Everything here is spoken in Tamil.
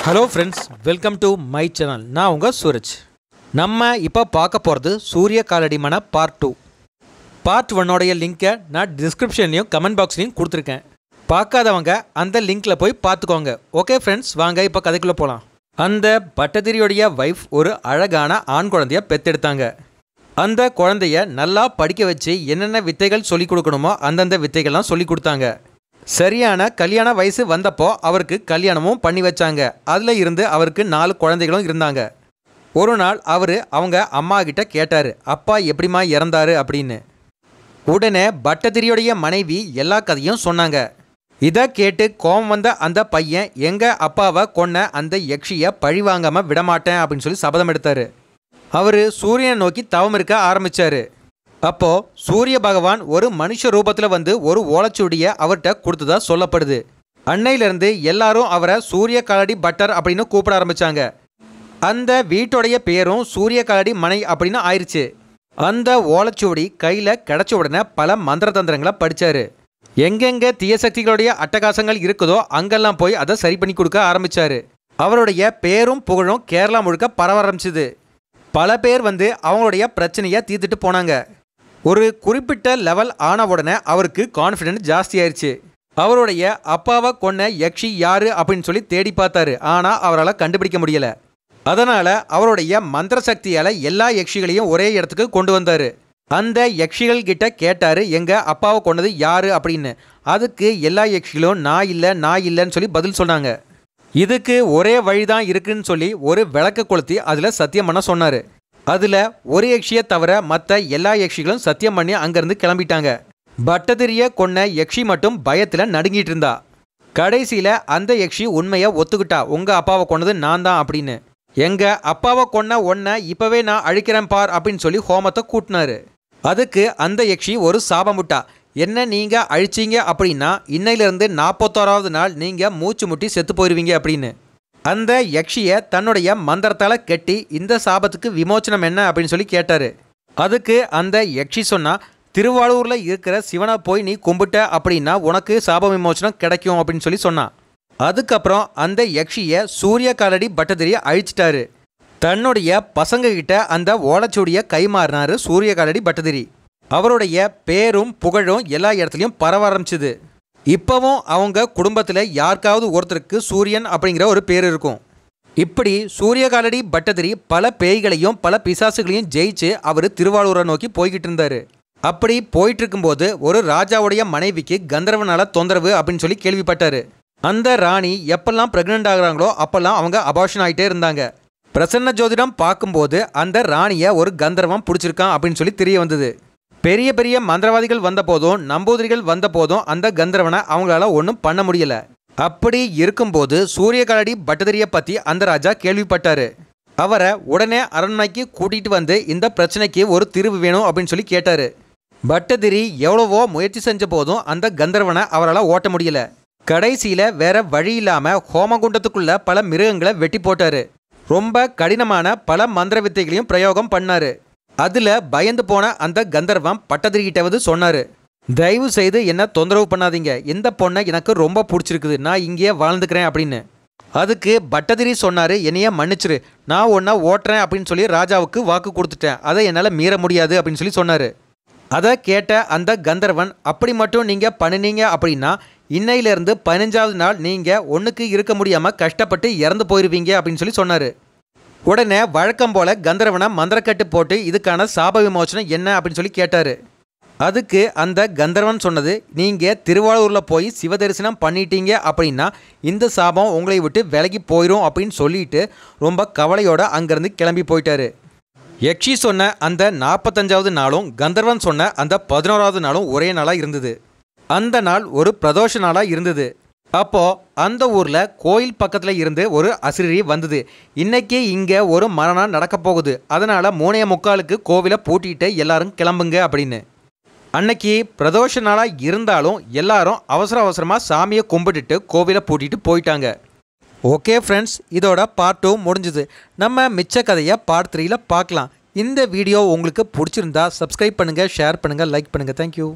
Hello friends, welcome to my channel. நான் உங்கள் சூரஜ். நம்ம இப்போ பார்க்க போகிறது சூரிய காலடி மன பார்ட் 2. பார்ட் 1 லிங்க்கை நான் டிஸ்கிரிப்ஷன்லையும் கமெண்ட் பாக்ஸ்லையும் கொடுத்துருக்கேன். பார்க்காதவங்க அந்த லிங்க்கில் போய் பார்த்துக்கோங்க. ஓகே ஃப்ரெண்ட்ஸ், வாங்க இப்போ கதைக்குள்ளே போகலாம். அந்த பட்டதிரியோடைய வைஃப் ஒரு அழகான ஆண் குழந்தைய பெற்றெடுத்தாங்க. அந்த குழந்தைய நல்லா படிக்க வச்சு என்னென்ன வித்தைகள் சொல்லிக் கொடுக்கணுமோ அந்தந்த வித்தைகள்லாம் சொல்லி கொடுத்தாங்க. சரியான கல்யாண வயசு வந்தப்போ அவருக்கு கல்யாணமும் பண்ணி வச்சாங்க. அதில் இருந்து அவருக்கு 4 குழந்தைகளும் இருந்தாங்க. ஒரு நாள் அவங்க அம்மா கிட்ட கேட்டார், அப்பா எப்படிமா இறந்தாரு அப்படின்னு. உடனே பட்டதிரியோடைய மனைவி எல்லா கதையும் சொன்னாங்க. இதை கேட்டு கோபம் வந்த அந்த பையன் எங்கள் அப்பாவை கொன்ன அந்த யக்ஷியை பழி வாங்காமல் விடமாட்டேன் அப்படின்னு சொல்லி சபதம் எடுத்தார். அவர் சூரியனை நோக்கி தவம் இருக்க ஆரம்பித்தார். அப்போது சூரிய பகவான் ஒரு மனுஷ ரூபத்தில் வந்து ஒரு ஓலைச்சுவடியை அவர்கிட்ட கொடுத்ததா சொல்லப்படுது. அன்னையிலேருந்து எல்லாரும் அவரை சூரிய காலடி பட்டர் அப்படின்னு கூப்பிட ஆரம்பித்தாங்க. அந்த வீட்டுடைய பேரும் சூரிய காலடி மனை அப்படின்னு ஆயிடுச்சு. அந்த ஓலைச்சுவடி கையில் கிடச்ச உடனே பல மந்திர தந்திரங்களை படித்தார். எங்கெங்கே தீய சக்திகளுடைய அட்டகாசங்கள் இருக்குதோ அங்கெல்லாம் போய் அதை சரி பண்ணி கொடுக்க ஆரம்பித்தார். அவருடைய பேரும் புகழும் கேரளா முழுக்க பரவ ஆரம்பிச்சுது. பல பேர் வந்து அவங்களுடைய பிரச்சனையை தீர்த்துட்டு போனாங்க. ஒரு குறிப்பிட்ட லெவல் ஆன உடனே அவருக்கு கான்ஃபிடென்ட் ஜாஸ்தி ஆயிடுச்சு. அவருடைய அப்பாவை கொன்ன யக்ஷி யாரு அப்படின்னு சொல்லி தேடி பார்த்தாரு. ஆனால் அவரால் கண்டுபிடிக்க முடியலை. அதனால் அவருடைய மந்திர சக்தியால் எல்லா யக்ஷிகளையும் ஒரே இடத்துக்கு கொண்டு வந்தார். அந்த யக்ஷிகள் கிட்ட கேட்டார், எங்கள் அப்பாவை கொன்னது யாரு அப்படின்னு. அதுக்கு எல்லா யக்ஷிகளும் நான் இல்லைன்னு சொல்லி பதில் சொன்னாங்க. இதுக்கு ஒரே வழிதான் இருக்குன்னு சொல்லி ஒரு விளக்கு கொளுத்தி அதில் சத்தியம் பண்ண சொன்னார். அதில் ஒரு யக்ஷியை தவிர மற்ற எல்லா யக்ஷிகளும் சத்தியம் பண்ணி அங்கேருந்து கிளம்பிட்டாங்க. பட்டதிரியை கொன்ன யக்ஷி மட்டும் பயத்தில் நடுங்கிட்டு இருந்தா. கடைசியில் அந்த யக்ஷி உண்மையை ஒத்துக்கிட்டா, உங்கள் அப்பாவை கொன்னது நான் தான் அப்படின்னு. எங்கள் அப்பாவை கொன்ன ஒன்றை இப்போவே நான் அழிக்கிறேன் பார் அப்படின்னு சொல்லி ஹோமத்தை கூட்டினாரு. அதுக்கு அந்த யக்ஷி ஒரு சாபம் விட்டா, என்ன நீங்கள் அழிச்சிங்க அப்படின்னா இன்னையிலேருந்து 41வது நாள் நீங்கள் மூச்சு முட்டி செத்து போயிடுவீங்க அப்படின்னு. அந்த யக்ஷியை தன்னுடைய மந்திரத்தால் கெட்டி இந்த சாபத்துக்கு விமோச்சனம் என்ன அப்படின்னு சொல்லி கேட்டார். அதுக்கு அந்த யக்ஷி சொன்னா, திருவாளூரில் இருக்கிற சிவனை போய் நீ கும்பிட்ட அப்படின்னா உனக்கு சாப விமோச்சனம் கிடைக்கும் அப்படின்னு சொல்லி சொன்னான். அதுக்கப்புறம் அந்த யக்ஷியை சூரிய காலடி பட்டதிரியை அழிச்சிட்டாரு. தன்னுடைய பசங்க கிட்ட அந்த ஓலைச்சுவடியை கைமாறினார் சூரிய காலடி பட்டதிரி. அவருடைய பேரும் புகழும் எல்லா இடத்துலையும் பரவ ஆரம்பிச்சுது. இப்போவும் அவங்க குடும்பத்தில் யாருக்காவது ஒருத்தருக்கு சூரியன் அப்படிங்கிற ஒரு பேர் இருக்கும். இப்படி சூரிய காலடி பட்டதிரி பல பேய்களையும் பல பிசாசுகளையும் ஜெயிச்சு அவர் திருவாளூரை நோக்கி போய்கிட்டு இருந்தார். அப்படி போயிட்டு இருக்கும்போது ஒரு ராஜாவுடைய மனைவிக்கு கந்தர்வனால் தொந்தரவு அப்படின்னு சொல்லி கேள்விப்பட்டார். அந்த ராணி எப்பெல்லாம் ப்ரெக்னென்ட் ஆகுறாங்களோ அப்போல்லாம் அவங்க அபார்ஷன் ஆகிட்டே இருந்தாங்க. பிரசன்ன ஜோதிடம் பார்க்கும்போது அந்த ராணியை ஒரு கந்தர்வம் பிடிச்சிருக்கான் அப்படின்னு சொல்லி தெரிய வந்தது. பெரிய பெரிய மந்திரவாதிகள் வந்த போதும் நம்பூதிரிகள் வந்த போதும் அந்த கந்தர்வனை அவங்களால ஒன்றும் பண்ண முடியல. அப்படி இருக்கும்போது சூரிய காலடி பட்டதிரியை பற்றி அந்த ராஜா கேள்விப்பட்டார். அவரை உடனே அரண்மனைக்கு கூட்டிகிட்டு வந்து இந்த பிரச்சனைக்கு ஒரு தீர்வு வேணும் அப்படின்னு சொல்லி கேட்டார். பட்டதிரி எவ்வளவோ முயற்சி செஞ்ச போதும் அந்த கந்தர்வனை அவரால் ஓட்ட முடியல. கடைசியில் வேற வழி இல்லாமல் ஹோமகுண்டத்துக்குள்ள பல மிருகங்களை வெட்டி போட்டார். ரொம்ப கடினமான பல மந்திர வித்தைகளையும் பிரயோகம் பண்ணார். அதில் பயந்து போன அந்த கந்தர்வம் பட்டதிரிகிட்ட வந்து சொன்னார், தயவு செய்து என்ன தொந்தரவு பண்ணாதீங்க, இந்த பொண்ணை எனக்கு ரொம்ப பிடிச்சிருக்குது, நான் இங்கேயே வாழ்ந்துக்கிறேன் அப்படின்னு. அதுக்கு பட்டதிரி சொன்னார், என்னையே மன்னிச்சிரு, நான் ஒன்றை ஓட்டுறேன் அப்படின்னு சொல்லி ராஜாவுக்கு வாக்கு கொடுத்துட்டேன், அதை என்னால் மீற முடியாது அப்படின்னு சொல்லி சொன்னார். அதை கேட்ட அந்த கந்தர்வன், அப்படி மட்டும் நீங்கள் பண்ணினீங்க அப்படின்னா இன்னையிலேருந்து 15வது நாள் நீங்கள் ஒன்றுக்கு இருக்க முடியாமல் கஷ்டப்பட்டு இறந்து போயிடுவீங்க அப்படின்னு சொல்லி சொன்னார். உடனே வழக்கம் போல் கந்தர்வனை மந்திரக்கட்டு போட்டு இதுக்கான சாப விமோச்சனம் என்ன அப்படின்னு சொல்லி கேட்டார். அதுக்கு அந்த கந்தர்வன் சொன்னது, நீங்கள் திருவாளூரில் போய் சிவ தரிசனம் பண்ணிட்டீங்க அப்படின்னா இந்த சாபம் உங்களை விட்டு விலகி போயிடும் அப்படின்னு சொல்லிட்டு ரொம்ப கவலையோடு அங்கேருந்து கிளம்பி போயிட்டார். யக்ஷி சொன்ன அந்த 45வது நாளும் கந்தர்வன் சொன்ன அந்த 11வது நாளும் ஒரே நாளாக இருந்தது. அந்த நாள் ஒரு பிரதோஷ நாளாக இருந்தது. அப்போது அந்த ஊரில் கோயில் பக்கத்தில் இருந்து ஒரு அசிரி வந்தது. இன்றைக்கி இங்கே ஒரு மரணம் நடக்க போகுது, அதனால் 3:45 கோவிலை பூட்டிட்டு எல்லாரும் கிளம்புங்க அப்படின்னு. அன்னைக்கு பிரதோஷ நாளாக இருந்தாலும் எல்லாரும் அவசர அவசரமாக சாமியை கும்பிட்டுட்டு கோவிலை பூட்டிட்டு போயிட்டாங்க. ஓகே ஃப்ரெண்ட்ஸ், இதோட பார்ட் 2 முடிஞ்சுது. நம்ம மிச்ச கதையை பார்ட் 3ல் பார்க்கலாம். இந்த வீடியோ உங்களுக்கு பிடிச்சிருந்தா சப்ஸ்கிரைப் பண்ணுங்கள், ஷேர் பண்ணுங்கள், லைக் பண்ணுங்கள். தேங்க்யூ.